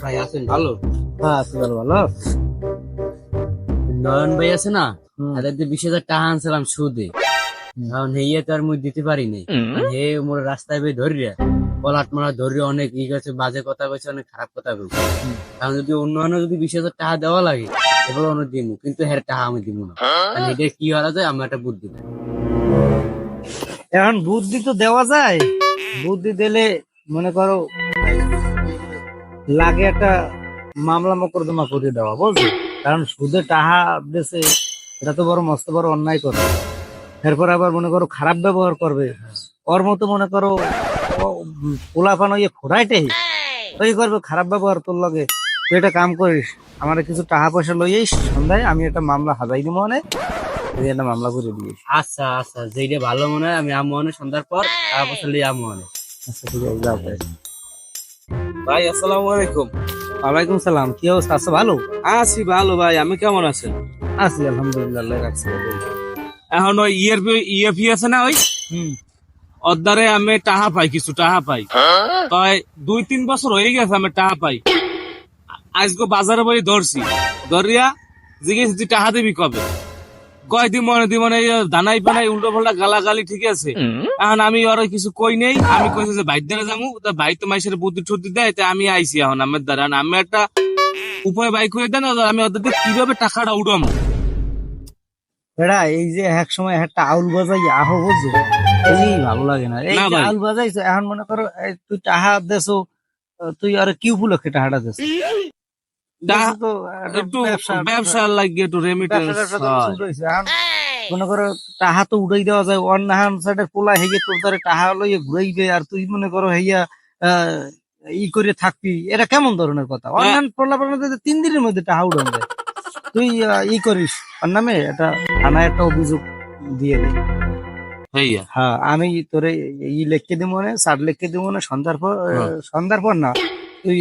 ভাই আছেন ভালো? হ্যাঁ আছি ভালো ভালো। নয়ন ভাই আছে না, হুম। তাদের 20,000 টাকা আনছিলাম সুদে। এখন হেয়ে তো আর মুই দিতে পারি নাই। হে মোর রাস্তায় বেয়ে ধরিয়া পলাট মারা ধরিয়া অনেক ই গেছে, বাজে কথা কইছে, অনেক খারাপ কথা কইছে। কারণ যদি অন্য যদি 20,000 টাকা দেওয়া লাগে এবার অন্য দিব, কিন্তু হ্যাঁ টাকা আমি দিব না। আর এটা কি করা যায়, আমার একটা বুদ্ধি দেয়। এখন বুদ্ধি তো দেওয়া যায়, বুদ্ধি দিলে মনে করো লাগে একটা মামলা মোকদ্দমা করে দেওয়া, বুঝলি? কারণ সুদে টাকা দেশে এটা তো বড় মস্ত বড় অন্যায় করে। এরপর আবার মনে করো খারাপ ব্যবহার করবে, ওর মতো মনে করো পোলাপান ইয়ে ফোড়াইটে ওই করবে খারাপ ব্যবহার তোর লগে। তুই একটা কাম করিস, আমার কিছু টাকা পয়সা লইস, সন্ধ্যায় আমি একটা মামলা হাজাই দিব, মানে তুই একটা মামলা করে দিস। আচ্ছা আচ্ছা, যেটা ভালো মনে হয় আমি আমু অনেক সন্ধ্যার পর টাকা পয়সা লিয়ে আমু অনেক। আচ্ছা ঠিক আছে, যাও তাই। ভাই আসসালামু আলাইকুম। ওয়ালাইকুম সালাম, কি অবস্থা? আছো ভালো? আছি ভালো ভাই, আমি কেমন আছেন? আছি আলহামদুলিল্লাহ, আল্লাহ রাখছে। এখন ওই ইএফি আছে না, ওই হুম। অদ্দারে আমি টাকা পাই, কিছু টাকা পাই। তাই 2-3 বছর হয়ে গেছে আমি টাকা পাই। আজকে বাজারে বই ধরছি, ধরিয়া জিজ্ঞেস তুই টাকা দিবি কবে? কয় দিব মনে দানাই পানাই উল্টো পাল্টা গালাগালি, ঠিক আছে। এখন আমি ওরা কিছু কই নেই, আমি কইছি যে বাইর দ্বারা যাবো, তা ভাই তো মাইসের বুদ্ধি টুদ্ধি দেয়, তাই আমি আইছি এখন আমার দ্বারা। আমি একটা উপায় বাইক হয়ে দেন, আমি ওদের কিভাবে টাকাটা উঠামো। এরা এই যে এক সময় একটা আউল বাজাই আহো, বুঝছো? এই ভালো লাগে না এই না যে ভাই। আউল বাজাইছো। এখন মনে করো এই তুই টাহা দেছো, তুই আর কি উপলক্ষে টাহাটা দেছো? দেছো তো একটা একটু ব্যবসা, ব্যবসা লাগিয়ে একটু রেমিটেন্স ব্যবসা তো শুরু হয়েছে। এখন মনে করো টাহা তো উড়াই দেওয়া যায়, অন্য হান সাইডের পোলা হেগে তোর দ্বারা টাহা লইয়ে ঘুরাইবে, আর তুই মনে করো হেয়া ই করে থাকবি। এটা কেমন ধরনের কথা? অন্যান্য পোলা পোলা 3 দিনের মধ্যে টাহা উড়ানো যায়। তুই ই করিস, ওর নামে এটা থানায় একটা অভিযোগ দিয়ে দে। হইয়া। হ্যাঁ, আমি তোরে ই লিখে দিব, মানে সার লিখে দিব, না সন্ধ্যার পর সন্ধ্যার পর না, তুই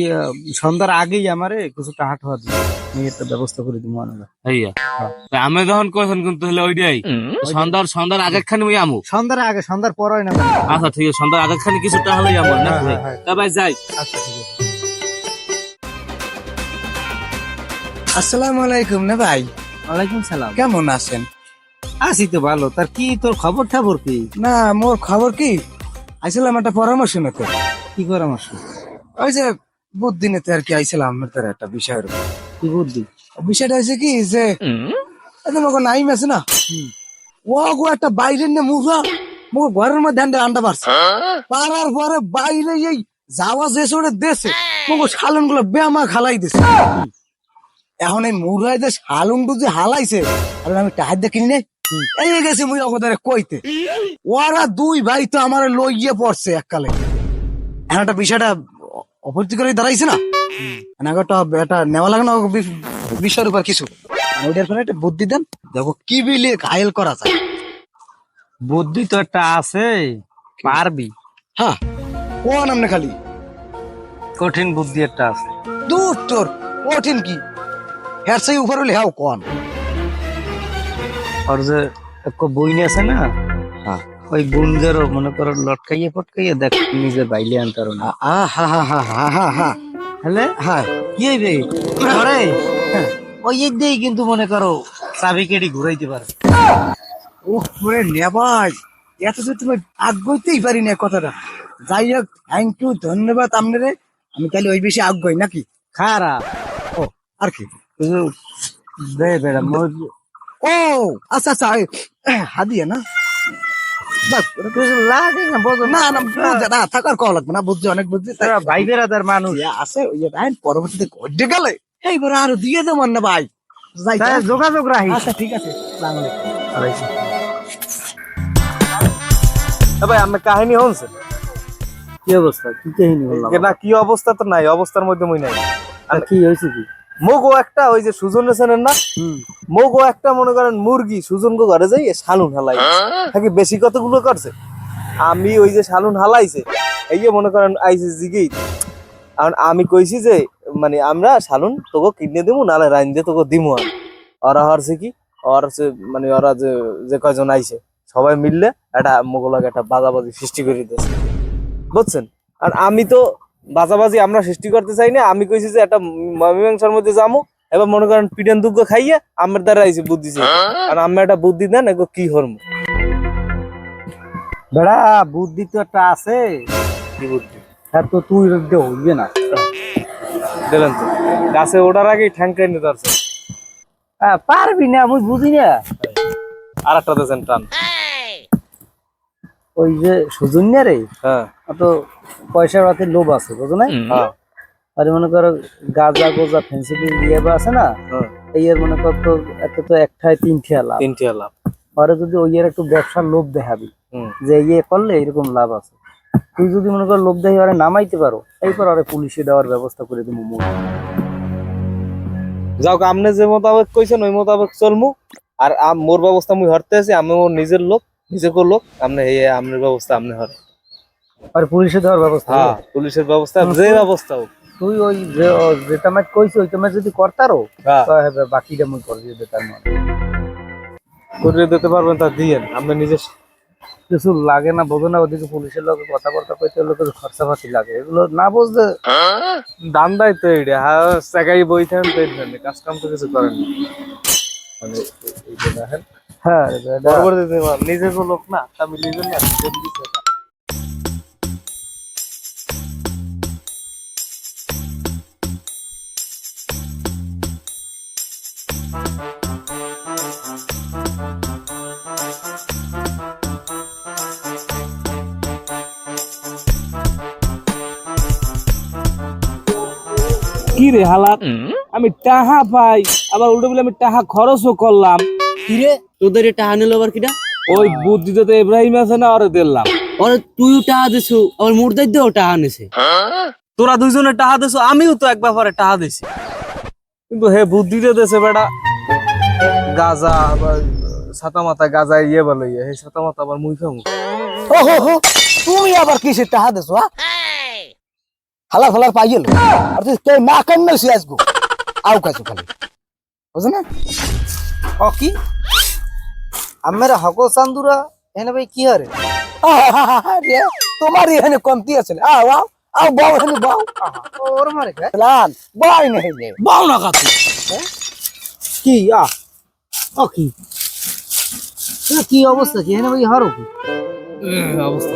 সন্ধ্যার আগেই আমারে কিছু টাকা ঠাহা দিবি, আমি একটা ব্যবস্থা করে দিব। হইয়া। আমি যখন কইছেন কিন্তু হলে ওইটাই সন্ধ্যার আগের খানি ওই আমু। সন্ধ্যার আগে, সন্ধ্যার পর হয় না। আচ্ছা ঠিক আছে, সন্ধ্যার আগের খানি কিছু টাকা হলে আমু না। তা ভাই যাই। আচ্ছা ঠিক আছে। আসসালামু আলাইকুম। না ভাই, ওয়ালাইকুম সালাম। কেমন আছেন? আছি তো ভালো। তার কি তোর খবর ঠাবর কি? না, মোর খবর কি, আইছিলাম একটা পরামর্শ নিতে। কি পরামর্শ? ওই যে বুদ্ধি নিতে আর কি আইছিলাম তোর একটা বিষয়ের উপর। কি বুদ্ধি? বিষয়টা হয়েছে কি যে মগো নাইম আছে না, ও গো একটা বাইরে নিয়ে মুখা মগো ঘরের মধ্যে আন্ডা পারছে, পারার পরে বাইরে এই যাওয়া যে চড়ে দেশে মগো শালন গুলো বেমা খালাই দিছে। এখন এই মুরাই যে শালুন বুঝে হালাইছে, আর আমি টাহার দিয়ে কিনি নাই, এই গেছে মুই অগদারে কইতে, ওরা দুই ভাই তো আমার লইয়ে পড়ছে এককালে। এখন একটা বিষয়টা অপরিচিত করে দাঁড়াইছে না, এটা নেওয়া লাগে না বিষয়ের উপর কিছু। ওইটার পরে একটা বুদ্ধি দেন, দেখো কি বিলে ঘায়েল করা যায়। বুদ্ধি তো একটা আছে, পারবি? হ্যাঁ, কোন আমনে খালি কঠিন বুদ্ধি একটা আছে। দূর তোর, কঠিন কি হ্যাঁ সেই উপর হলে হ্যাঁ কোন। আর যে এক বইনি আছে না, ওই গুঞ্জেরও মনে করো লটকাইয়ে ফটকাইয়ে দেখ নিজে বাইলে আনতার না। হা হা হা হা হা হা হলে হ্যাঁ কি হইবে আরে ওই দিয়েই কিন্তু মনে করো চাবি কেটে ঘুরাইতে পারে। ওরে নেবাই, এত যে তুমি আগ্রহতেই পারি না কথাটা। যাই হোক, থ্যাংক ইউ, ধন্যবাদ আপনারে। আমি তাহলে ওই বেশি আগ্রহী নাকি? খারাপ ও আর কি দে বেড়া। ও আচ্ছা আচ্ছা, হাদিয়া না লাগে না, বোঝো না না থাকার কল লাগবে না, বুঝছি অনেক বুঝছি। ভাই বেড়াদার মানুষ আছে, ওই পরবর্তীতে ঘটে গেলে এইবার আরো দিয়ে দেবো না ভাই, যোগাযোগ রাখি। আচ্ছা ঠিক আছে, ভাই আমার কাহিনী হচ্ছে কি অবস্থা? কি কাহিনী বললাম না, কি অবস্থা তো নাই, অবস্থার মধ্যে মই নাই। আর কি হয়েছে কি? মোগো একটা ওই যে সুজন রেছেন না, মোগো একটা মনে করেন মুরগি সুজন গো ঘরে যাই শালুন হালাই থাকি, বেশি কতগুলো করছে। আমি ওই যে শালুন হালাইছে এই যে মনে করেন আইসি জিগেই, আমি কইছি যে মানে আমরা শালুন তোকে কিনে দেবো, নাহলে রাইন দিয়ে তোকে দিমু। ওরা হচ্ছে কি, ওর মানে ওরা যে কয়জন আইছে সবাই মিললে একটা মোগলাকে একটা বাজাবাজি সৃষ্টি করে দিয়েছে, বুঝছেন। আর আমি তো বাজাবাজি আমরা সৃষ্টি করতে চাই না। আমি কইছি যে একটা মীমাংসার মধ্যে যাবো, এবার মনে করেন পিডেন দুগ্গ খাইয়ে আমার দ্বারা আইছি বুদ্ধি চাই, কারণ আমি একটা বুদ্ধি দেন এগো কি হরম। বেড়া বুদ্ধি তো একটা আছে, কি বুদ্ধি হ্যাঁ তো তুই হইবে না। দিলেন তো, গাছে ওঠার আগেই ঠ্যাং কেটে ধরছে। পারবি না, আমি বুঝি না। আর একটা দেন টান। ওই যে সুজন্য রে, হ্যাঁ তো পয়সার রাতে লোভ আছে, বুঝো না? হ্যাঁ আরে মনে করো গাজা গোজা ফেন্সি দিয়ে বা আছে না, হ্যাঁ এই এর মনে কর তো এত তো একটাই তিনটে লাভ। তিনটি লাভ। পরে যদি ওই এর একটু ব্যবসার লোভ দেখাবি হুম যে ইয়ে করলে এরকম লাভ আছে, তুই যদি মনে কর লোভ দেখি আরে নামাইতে পারো, এইপর আরে পুলিশে দেওয়ার ব্যবস্থা করে দিব। যাও আপনি যে মোতাবেক কইছেন ওই মোতাবেক চলমু। আর মোর ব্যবস্থা মুই হরতে আছি, আমি ওর নিজের লোক, নিজেকে লোক। আপনি এই আপনার ব্যবস্থা আপনি হরে। আর পুলিশে দেওয়ার ব্যবস্থা হ্যাঁ পুলিশের ব্যবস্থা যে ব্যবস্থা হোক। তুই ওই যেটা মাছ কইছি ওইটা মাছ যদি করতারো হ্যাঁ বাকিটা মুই করে দিয়ে দিতাম না। করে দিতে পারবেন তা দিয়েন, আপনি নিজে। কিছু লাগে না, বোঝো না, ওদিকে পুলিশের লোক কথাবার্তা কইতে হলে তো খরচা পাতি লাগে, এগুলো না বুঝতে দান্দাই তো এইটা। হ্যাঁ জায়গায় বই থাকেন তো এই ধরনের কাজ কাম তো কিছু করেন না। মানে এই যে দেখেন হ্যাঁ পরবর্তীতে নিজের লোক না, তা মিলিয়ে না দিছে। কি রে হালাত, আমি টাহা পাই আবার উল্টো বলে আমি টাহা খরচও করলাম। কিরে তোদের এটা আনিল আবার কিটা? ওই বুদ্ধিতে তো ইব্রাহিম আছে না, ওরে দিলাম। আর তুইও টাকা দিছু, আবার মুর্দাই দিয়েও টাকা নিছে। তোরা দুইজনে টাহা দিছো, আমিও তো এক ব্যাপারে টাহা দিছি, কিন্তু হে বুদ্ধিতে দেছে বেটা। গাজা আবার ছাতা মাথা গাজা ইয়ে বলে ইয়ে, হে ছাতা মাথা আবার মুই খামু। তুমি আবার কিসের টাকা দেছো? হালার ফালার পাই গেল আর তুই কে না কেন নইছি আজগো আউ কাছে খালি, বুঝছ না? ও কি আমরা হকো চান্দুরা এনে ভাই কি হারে তোমার এখানে কমতি আছে। আও আও আও বাও এখানে বাও ওর মারে লান বাই নাই রে বাউ না কাকু। কি ও কি কি অবস্থা কি এনে ভাই হারো কি অবস্থা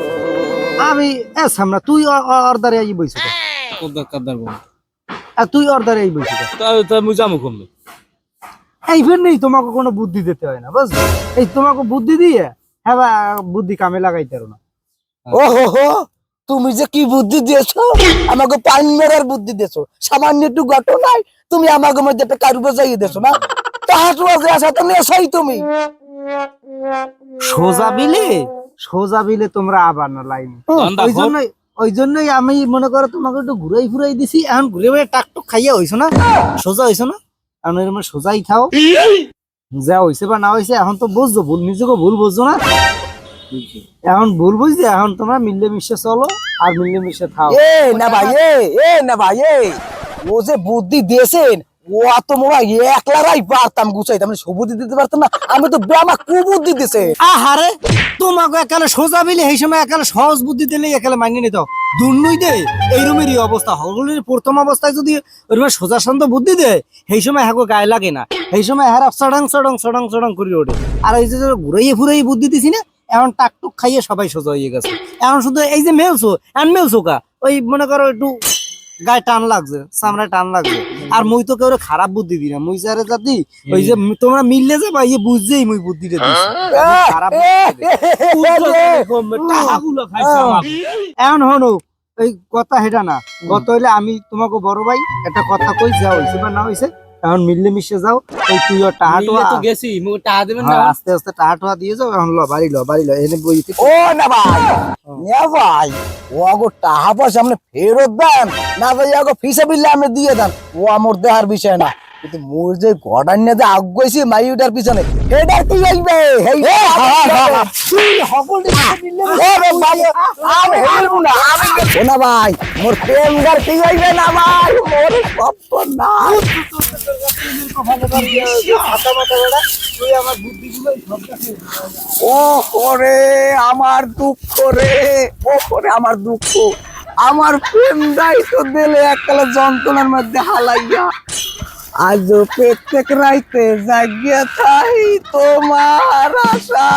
আমি সামনা তুই অর্ডারে আই বইছ কদ্দার কাদ্দার বল। আর তুই অর্ডারে আই বইছ তা মুই যামু কমবে। এইবার নেই, তোমাকে কোনো বুদ্ধি দিতে হয় না, বুঝলি? এই তোমাকে বুদ্ধি দিয়ে হ্যাঁ বুদ্ধি কামে লাগাইতে পারো না। ও হো হো, তুমি যে কি বুদ্ধি দিয়েছো, আমাকে পান মেরার বুদ্ধি দিয়েছো। সামান্য একটু ঘটনায় তুমি আমাকে মধ্যে একটা কারু বাজাইয়ে দিয়েছো না, তাহার সাথে নেশাই তুমি সোজা বিলে তোমরা আবার না লাইন। ওই জন্যই আমি মনে করো তোমাকে একটু ঘুরাই ফুরাই দিছি, এখন ঘুরে ঘুরে টাকটুক খাইয়া হইছো না, সোজা হইছো না, এখন এরকম সোজাই খাও। যা হইছে বা না হইছে এখন তো বুঝছো, ভুল নিজেকে ভুল বুঝছো না, এখন ভুল বুঝছি। এখন তোমরা মিলে মিশে চলো আর মিলে মিশে খাও। না ভাই না ভাই, ও যে বুদ্ধি দিয়েছেন ও এত মোড়া একলারাই পারতাম গুছাইতাম, সুবুদ্ধি দিতে পারতাম না। আমি তো ব্যামা কুবুদ্ধি দিছে। আহারে তোমাকে একালে সোজা বিলে এই সময় একালে সহজ বুদ্ধি দিলে একালে মানিয়ে নিত দুর্নই দে। এইরকমেরই অবস্থা হগুলির প্রথম অবস্থায় যদি সোজা শান্ত বুদ্ধি দেয় সেই সময় হ্যাঁ গায়ে লাগে না, সেই সময় হ্যাঁ সডং সডং সডং সডং করে ওঠে। আর এই যে ঘুরাইয়ে ফুরাইয়ে বুদ্ধি দিছি না, এখন টাকটুক খাইয়ে সবাই সোজা হয়ে গেছে। এখন শুধু এই যে মেলছো কা ওই মনে করো একটু গায়ে টান লাগছে, চামড়ায় টান লাগছে। আর মুই তো কেউ খারাপ বুদ্ধি দি না, মুই যারে জাতি ওই যে তোমরা মিললে যাবা ইয়ে বুঝছেই মুই বুদ্ধিটা দিছি খারাপ। এখন হনো এই কথা হেটা না, কথা হইলে আমি তোমাকে বড় ভাই একটা কথা কই, যা হইছে বা না হইছে এখন মিললে মিশে যাও। ওই তুই টাহা টোয়া গেছি টাকা দেবেন না, আস্তে আস্তে টাহা টোয়া দিয়ে যাও। এখন বাড়ি লো এনে বইতে ও না ভাই না ভাই, ও আগো টাহা পয়সা আপনি ফেরত দেন না ভাই, আগো ফিসে বিলে আমি দিয়ে দেন, ও আমার দেহার বিষয় না। কিন্তু মোর যে গড়ান নিয়ে যে আগুইছি মাইউটার পিছনে এটা কি হইবে? না ভাই মোর প্রেমগার কি হইবে না ভাই, মোর সব না ও করে আমার দুঃখ রে, ও করে আমার দুঃখ। আমার প্রেম দাই তো দিলে এককালে যন্ত্রণার মধ্যে হালাইয়া আজ প্রত্যেক রাইতে জাগিয়া থাই তোমার আশা